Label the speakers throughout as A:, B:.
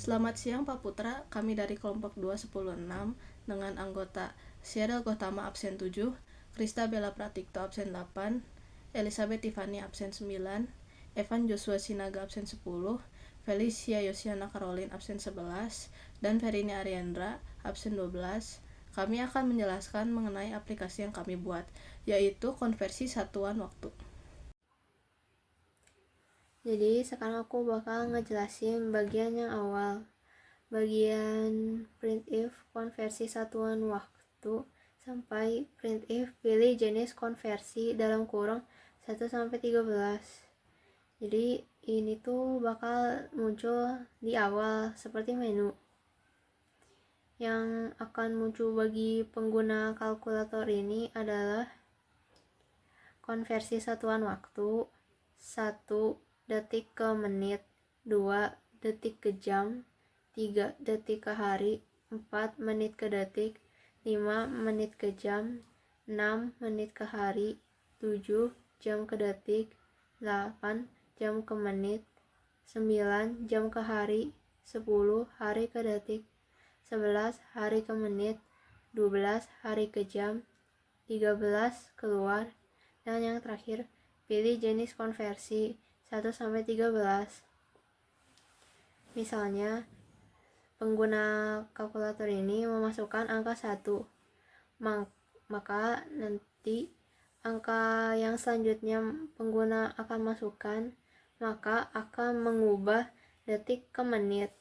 A: Selamat siang Pak Putra, kami dari kelompok 21006 dengan anggota Sheryl Gotama absen 7, Krista Bella Pratikto absen 8, Elizabeth Tiffany absen 9, Evan Joshua Sinaga absen 10, Felicia Yosiana Caroline absen 11, dan Ferini Ariandra absen 12. Kami akan menjelaskan mengenai aplikasi yang kami buat, yaitu konversi satuan waktu.
B: Jadi sekarang aku bakal ngejelasin bagian yang awal, bagian printf konversi satuan waktu sampai printf pilih jenis konversi dalam kurung 1-13. Jadi ini tuh bakal muncul di awal seperti menu. Yang akan muncul bagi pengguna kalkulator ini adalah konversi satuan waktu 1 detik ke menit, 2 detik ke jam, 3 detik ke hari, 4 menit ke detik, 5 menit ke jam, 6 menit ke hari, 7 jam ke detik, 8 jam ke menit, 9 jam ke hari, 10 hari ke detik, 11 hari ke menit, 12 hari ke jam, 13 keluar, dan yang terakhir pilih jenis konversi 1-13. Misalnya, pengguna kalkulator ini memasukkan angka 1, maka nanti angka yang selanjutnya pengguna akan masukkan maka akan mengubah detik ke menit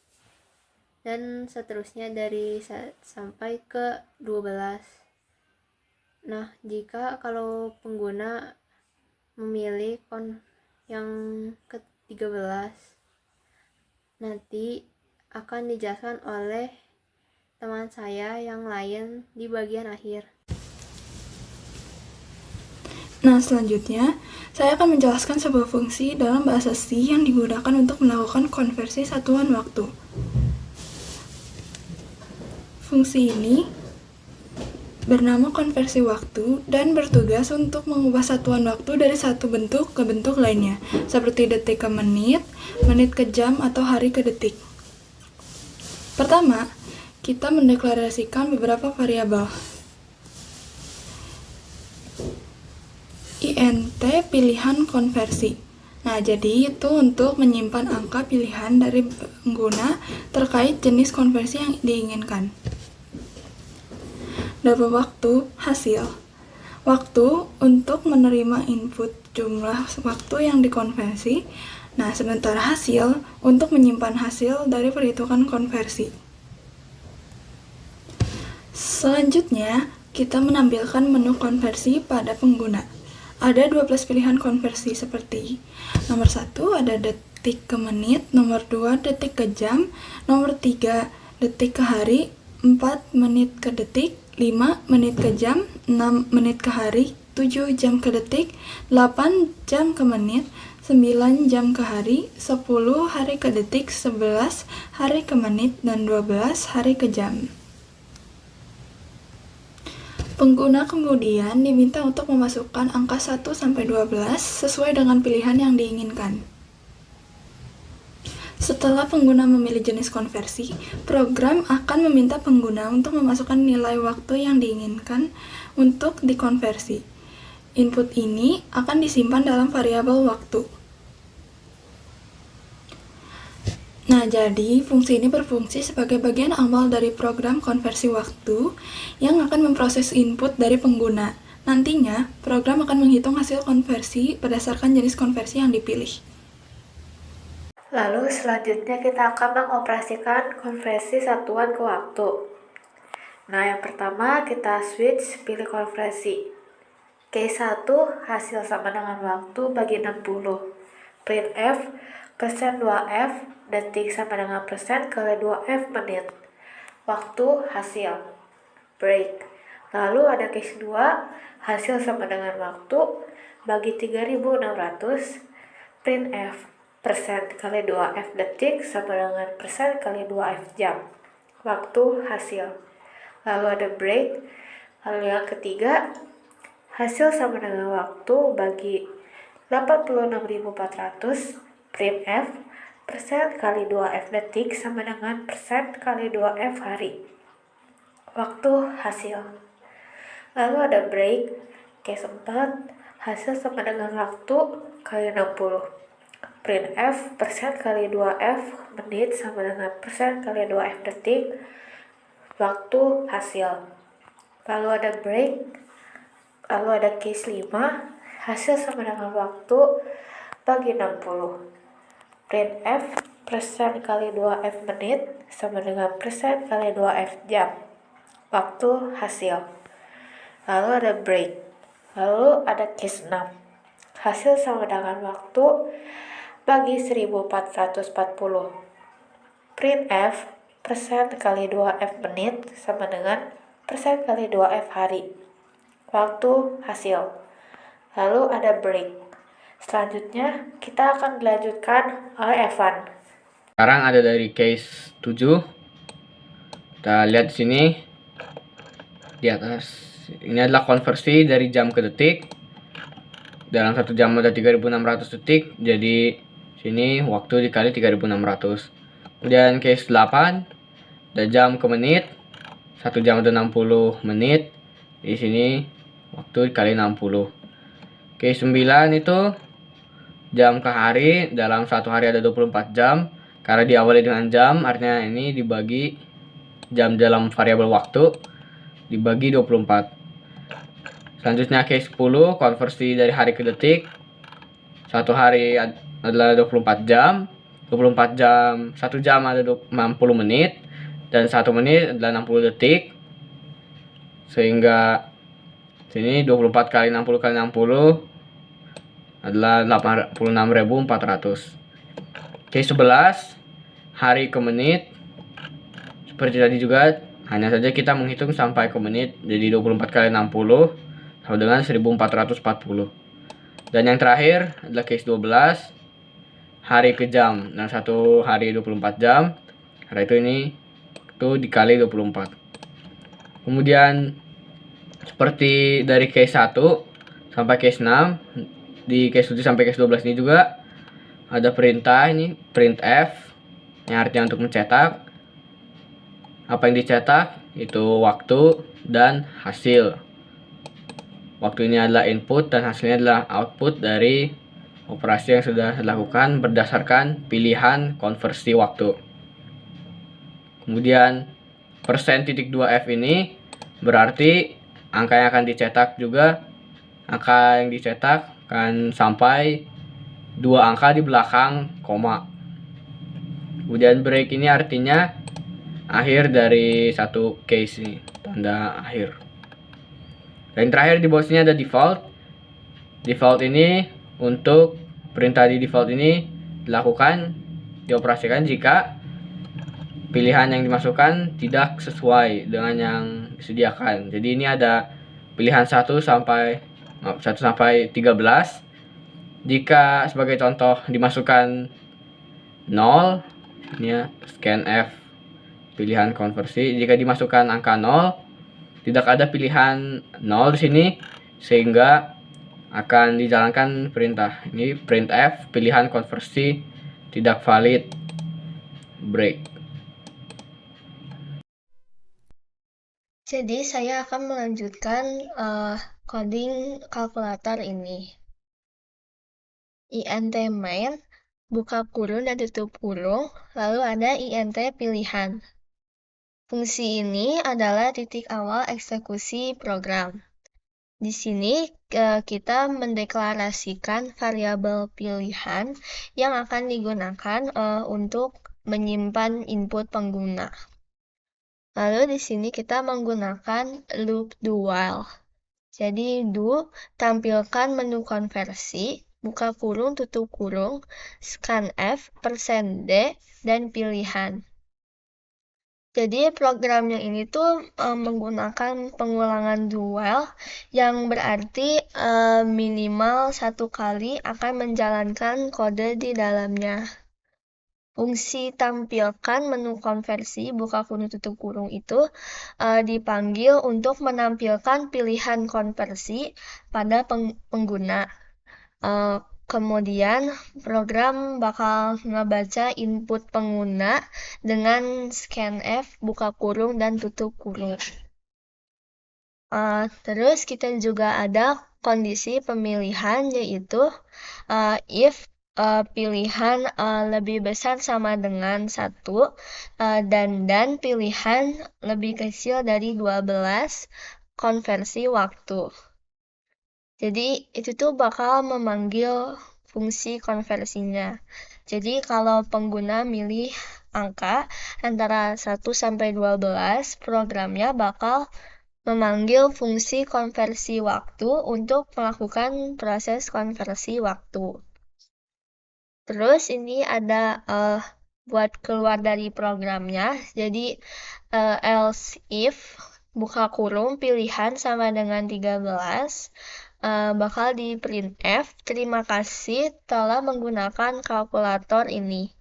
B: dan seterusnya dari sampai ke 12. Nah, jika kalau pengguna memilih yang ke-13, nanti akan dijelaskan oleh teman saya yang lain di bagian akhir.
C: Nah, selanjutnya, saya akan menjelaskan sebuah fungsi dalam bahasa C yang digunakan untuk melakukan konversi satuan waktu. Fungsi ini bernama konversi waktu dan bertugas untuk mengubah satuan waktu dari satu bentuk ke bentuk lainnya, seperti detik ke menit, menit ke jam, atau hari ke detik. Pertama, kita mendeklarasikan beberapa variabel. int pilihan konversi. Nah, jadi itu untuk menyimpan angka pilihan dari pengguna terkait jenis konversi yang diinginkan. Double waktu hasil. Waktu untuk menerima input jumlah waktu yang dikonversi. Nah, sementara hasil untuk menyimpan hasil dari perhitungan konversi. Selanjutnya, kita menampilkan menu konversi pada pengguna. Ada 12 pilihan konversi seperti nomor 1 ada detik ke menit, nomor 2 detik ke jam, nomor 3 detik ke hari, 4 menit ke detik, 5 menit ke jam, 6 menit ke hari, 7 jam ke detik, 8 jam ke menit, 9 jam ke hari, 10 hari ke detik, 11 hari ke menit, dan 12 hari ke jam. Pengguna kemudian diminta untuk memasukkan angka 1-12 sesuai dengan pilihan yang diinginkan. Setelah pengguna memilih jenis konversi, program akan meminta pengguna untuk memasukkan nilai waktu yang diinginkan untuk dikonversi. Input ini akan disimpan dalam variabel waktu. Nah, jadi fungsi ini berfungsi sebagai bagian awal dari program konversi waktu yang akan memproses input dari pengguna. Nantinya, program akan menghitung hasil konversi berdasarkan jenis konversi yang dipilih.
D: Lalu selanjutnya kita akan mengoperasikan konversi satuan ke waktu. Nah, yang pertama kita switch pilih konversi. Case 1 hasil sama dengan waktu bagi 60. Printf persen 2f detik sama dengan persen kali 2f menit. Waktu hasil. Break. Lalu ada case 2 hasil sama dengan waktu bagi 3600. Printf persen kali 2f detik sama dengan persen kali 2f jam. Waktu hasil. Lalu ada break. Lalu yang ketiga, hasil sama dengan waktu bagi 86.400. Printf persen kali 2F detik sama dengan persen kali 2F hari. Waktu hasil. Lalu ada break, case 4, hasil sama dengan waktu kali 60. Printf persen kali 2F menit sama dengan persen kali 2F detik, waktu hasil. Lalu ada break, lalu ada case 5, hasil sama dengan waktu bagi 60. Printf persen kali 2F menit sama dengan persen kali 2F jam, waktu hasil. Lalu ada break, lalu ada case 6, hasil sama dengan waktu bagi 1440. Printf persen kali 2F menit sama dengan persen kali 2F hari, waktu hasil. Lalu ada break. Selanjutnya kita akan dilanjutkan oleh Evan.
E: Sekarang ada dari case 7. Kita lihat di sini di atas. Ini adalah konversi dari jam ke detik. Dalam 1 jam ada 3600 detik. Jadi sini waktu dikali 3600. Kemudian case 8 ada jam ke menit. 1 jam ada 60 menit. Di sini waktu dikali 60. Case 9 itu jam ke hari. Dalam 1 hari ada 24 jam. Karena diawali dengan jam, artinya ini dibagi jam dalam variabel waktu dibagi 24. Selanjutnya case 10, konversi dari hari ke detik. 1 hari adalah 24 jam. 24 jam, 1 jam ada 60 menit. Dan 1 menit adalah 60 detik. Sehingga sini 24 kali 60 kali 60 adalah 86.400. Case 11, hari ke menit. Seperti tadi juga, hanya saja kita menghitung sampai ke menit. Jadi 24 kali 60 sama dengan 1440. Dan yang terakhir adalah case 12, hari ke jam. Nah, 1 hari 24 jam. Karena itu dikali 24. Kemudian seperti dari case 1 sampai case 6, di case 7 sampai case 12 ini juga ada perintah ini, printf, yang artinya untuk mencetak. Apa yang dicetak? Itu waktu dan hasil. Waktu ini adalah input dan hasilnya adalah output dari operasi yang sudah dilakukan berdasarkan pilihan konversi waktu. Kemudian persen titik 2F ini berarti angka yang akan dicetak juga, angka yang dicetak akan sampai 2 angka di belakang koma. Kemudian break ini artinya akhir dari satu case ini, tanda akhir. Dan terakhir di bawah sini ada default. Default ini untuk perintah di default ini dioperasikan jika pilihan yang dimasukkan tidak sesuai dengan yang disediakan. Jadi ini ada pilihan 1 sampai 13. Jika sebagai contoh dimasukkan 0, ini ya, scanf pilihan konversi. Jika dimasukkan angka 0, tidak ada pilihan 0 di sini, sehingga akan dijalankan perintah ini printf pilihan konversi tidak valid, break.
B: Jadi saya akan melanjutkan coding kalkulator ini. int main, buka kurung dan tutup kurung, lalu ada int pilihan. Fungsi ini adalah titik awal eksekusi program. Di sini kita mendeklarasikan variabel pilihan yang akan digunakan untuk menyimpan input pengguna. Lalu di sini kita menggunakan loop do while. Jadi do tampilkan menu konversi, buka kurung, tutup kurung, scanf, %d, dan pilihan. Jadi programnya ini tuh menggunakan pengulangan do while yang berarti minimal 1 kali akan menjalankan kode di dalamnya. Fungsi tampilkan menu konversi buka kurung tutup kurung itu dipanggil untuk menampilkan pilihan konversi pada pengguna.
F: Kemudian program bakal ngebaca input pengguna dengan scanf, buka kurung, dan tutup kurung. Terus kita juga ada kondisi pemilihan, yaitu if pilihan lebih besar sama dengan 1 dan pilihan lebih kecil dari 12 konversi waktu. Jadi itu tuh bakal memanggil fungsi konversinya. Jadi kalau pengguna milih angka antara 1 sampai 12, programnya bakal memanggil fungsi konversi waktu untuk melakukan proses konversi waktu. Terus ini ada buat keluar dari programnya. Jadi else if buka kurung pilihan sama dengan 13 bakal di printf, terima kasih telah menggunakan kalkulator ini.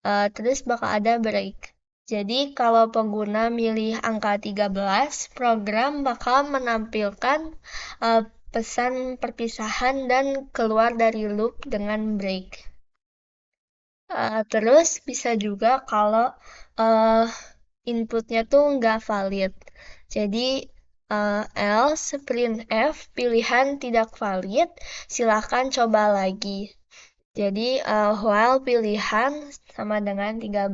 F: Terus bakal ada break. Jadi kalau pengguna milih angka 13, program bakal menampilkan pesan perpisahan dan keluar dari loop dengan break. Terus bisa juga kalau inputnya tuh nggak valid. Jadi else printf pilihan tidak valid, silahkan coba lagi. Jadi while pilihan sama dengan 13.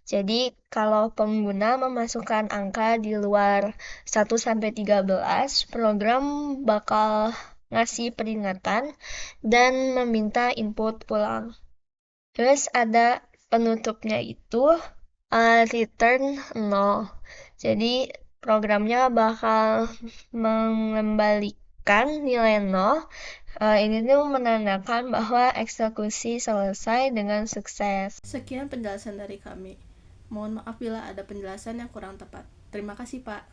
F: Jadi kalau pengguna memasukkan angka di luar 1 sampai 13, program bakal ngasih peringatan dan meminta input pulang. Terus ada penutupnya itu return 0. Jadi programnya bakal mengembalikan nilai 0. Ini tuh menandakan bahwa eksekusi selesai dengan sukses.
A: Sekian penjelasan dari kami. Mohon maaf bila ada penjelasan yang kurang tepat. Terima kasih, Pak.